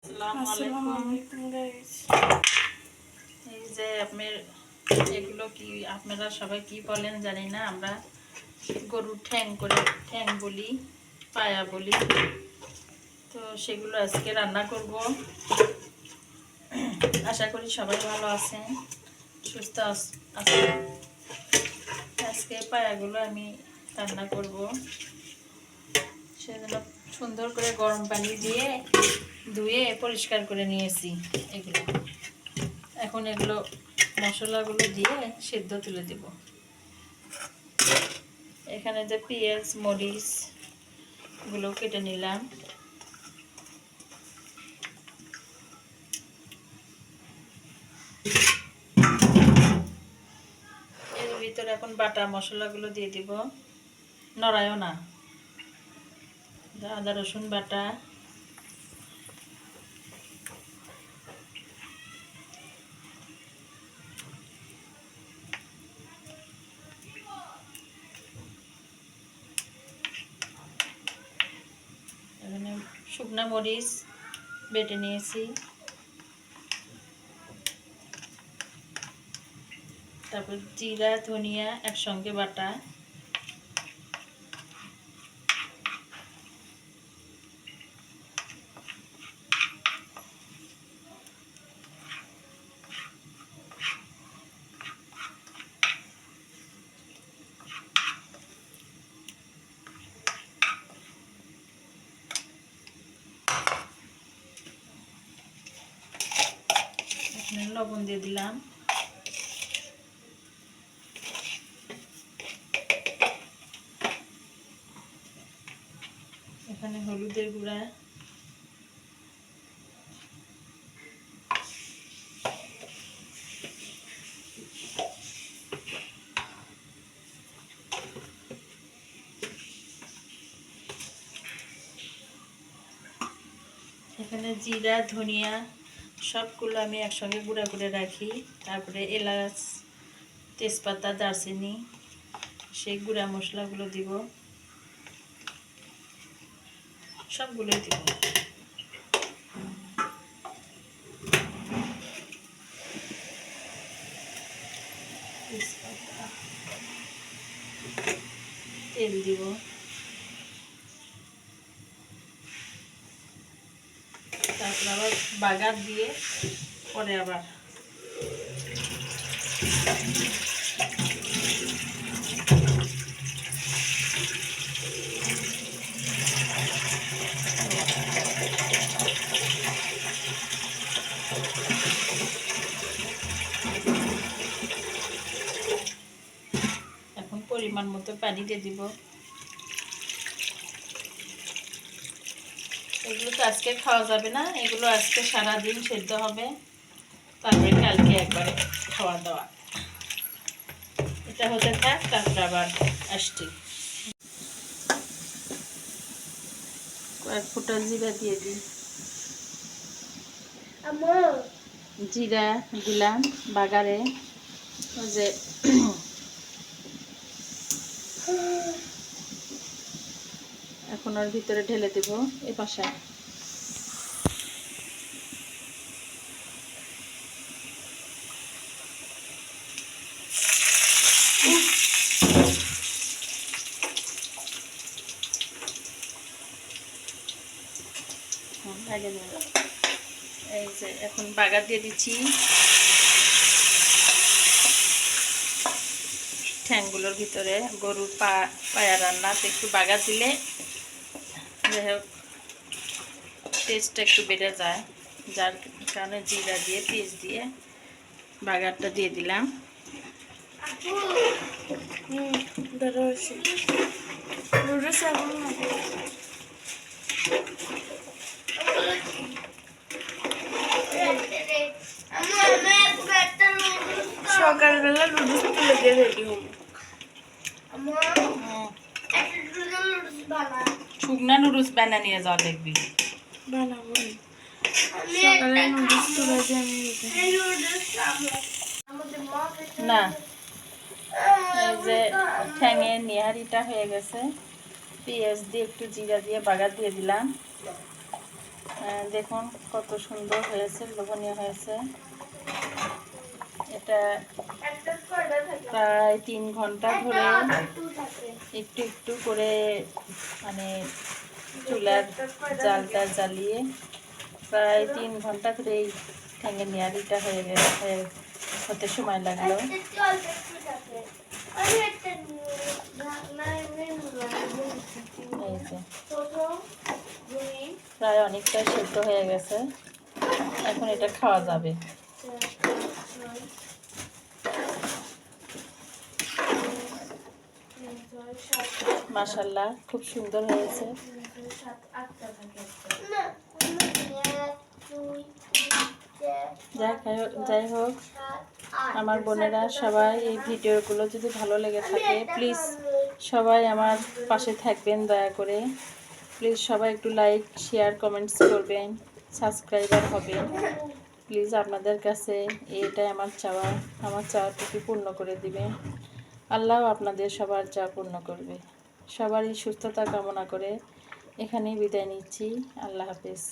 আসসালামু আলাইকুম গাইস। এই যে এগুলো কি আপনারা সবাই কি বলেন জানি না, আমরা গরুর ঠ্যাং বলি, পায়া বলি। তো সেগুলো আজকে রান্না করব। আশা করি সবাই ভালো আছেন, সুস্থ আছেন। আজকে পায়াগুলো আমি রান্না করব, সেজন্য সুন্দর করে গরম পানি দিয়ে ধুয়ে পরিষ্কার করে নিয়েছি। এখন এগুলো মশলাগুলো দিয়ে সেদ্ধ তুলে দেব। এখানে যে পেঁয়াজ মরিচ গুলো কেটে নিলাম, এর ভিতরে এখন বাটা মশলাগুলো দিয়ে দিব। নড়ায়ও না। আদা রসুন বাটা, এখানে শুকনা মরিচ বেটে নিয়েছি, তারপর জিরা ধনিয়া একসঙ্গে বাটা, লবণ দিয়ে দিলাম, এখানে হলুদের গুঁড়া, এখানে জিরা ধনিয়া সবগুলো আমি একসঙ্গে গুঁড়া করে রাখি। তারপরে এলাচ তেজপাতা দারচিনি সেই গুঁড়া মশলাগুলো দিব, সবগুলোই দিব। তেল দিব, তারপর আবার বাগার দিয়ে পরে আবার এখন পরিমাণ মতো পানি দিয়ে দিব। এগুলো তো আজকে খাওয়া যাবে না, এগুলো আজকে সারাদিন সেদ্ধ হবে, তারপরে কালকে একবারে খাওয়া দাওয়া। এটা হতে থাক, তারপরে আবার আসছি। কয়েক ফোঁটা জিরা দিয়ে দিই। জিরা দিলাম বাগারে, ওই যে এখন ওর ভিতরে ঢেলে দেব। এ পাশে এই যে এখন বাগার দিয়ে দিচ্ছি ঠ্যাংগুলোর ভিতরে। গরুর পায়া রান্না একটু বাগার দিলে যাই হোক টেস্টটা একটু বেড়ে যায়, যার কারণে জিরা দিয়ে পেঁয়াজ দিয়ে বাগারটা দিয়ে দিলাম। সকালবেলা নুডলস তুলে রেডি হবো। শুকনা নুডলস বানা নিয়ে যাওয়া দেখবি, বানাবো সকালে নুডলস তুলে দিয়ে না। এই যে ঠ্যাঙের নিহারিটা হয়ে গেছে, পেঁয়াজ দিয়ে একটু জিরা দিয়ে বাগার দিয়ে দিলাম। দেখুন কত সুন্দর হয়েছে, লোভনীয় হয়েছে। এটা প্রায় 3 ঘন্টা ধরে একটু একটু করে মানে চুলার জালটা জ্বালিয়ে প্রায় 3 ঘন্টা ধরে এই ঠ্যাঙের নিয়ারিটা হতে সময় লাগলো। এই যে প্রায় অনেকটাই সেদ্ধ হয়ে গেছে, এখন এটা খাওয়া যাবে। মাশাআল্লাহ খুব সুন্দর হয়েছে। যাই হোক আমার বোনেরা সবাই এই ভিডিওগুলো যদি ভালো লেগে থাকে প্লিজ সবাই আমার পাশে থাকবেন, দয়া করে প্লিজ সবাই একটু লাইক শেয়ার কমেন্টস করবেন, সাবস্ক্রাইবার হবেন প্লিজ। আপনাদের কাছে এইটাই আমার চাওয়া, আমার চাওয়াটুকু পূর্ণ করে দিবেন। আল্লাহ আপনাদের সবার চাওয়া পূর্ণ করবে। সবারই সুস্থতা কামনা করে এখানেই বিদায় নিচ্ছি। আল্লাহ হাফেজ।